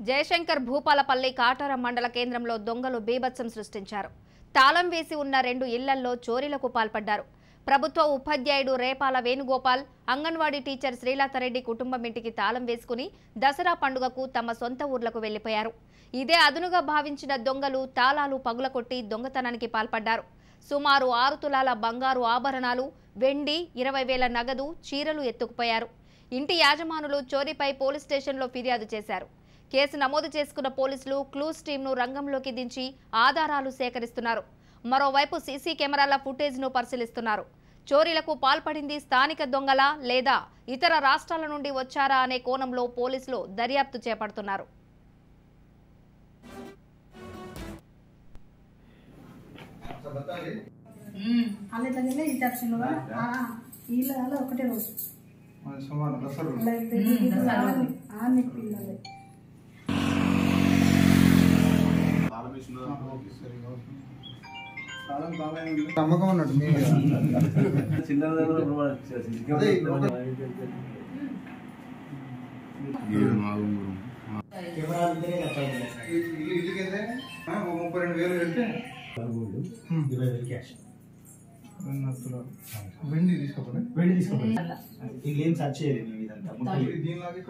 జయశంకర్ భూపాలపల్లి కాటార మండల కేంద్రంలో దొంగలు బీభత్సం సృష్టించారు. తాళం వేసి ఉన్న 2 ఇళ్లల్లో చోరీలకు పాల్పడ్డారు. ప్రభుత్వ ఉపాధ్యాయుడు రేపాల వేణుగోపాల్, అంగన్వాడీ టీచర్ శ్రీలతారెడ్డి కుటుంబం ఇంటికి తాళం వేసుకుని దసరా పండుగకు తమ సొంత ఊర్లకు వెళ్లిపోయారు. ఇదే అదునుగా భావించిన దొంగలు తాళాలు పగులకొట్టి దొంగతనానికి పాల్పడ్డారు. సుమారు 6 తులాల బంగారు ఆభరణాలు, వెండి, 20,000 నగదు, చీరలు ఎత్తుకుపోయారు. ఇంటి యాజమానులు చోరీపై పోలీస్ స్టేషన్లో ఫిర్యాదు చేశారు. కేసు నమోదు చేసుకున్న పోలీసులు క్లూస్ టీంను రంగంలోకి దించి ఆధారాలు సేకరిస్తున్నారు. మరోవైపు సీసీ కెమెరాల ఫుటేజ్ను పరిశీలిస్తున్నారు. చోరీలకు పాల్పడింది స్థానిక దొంగలా లేదా ఇతర రాష్ట్రాల నుండి వచ్చారా అనే కోణంలో పోలీసులు దర్యాప్తు చేపడుతున్నారు. నమ్మకం ఉన్నట్టు వెండి తీసుకోండి. ఏం సర్చ్ చేయలేదు.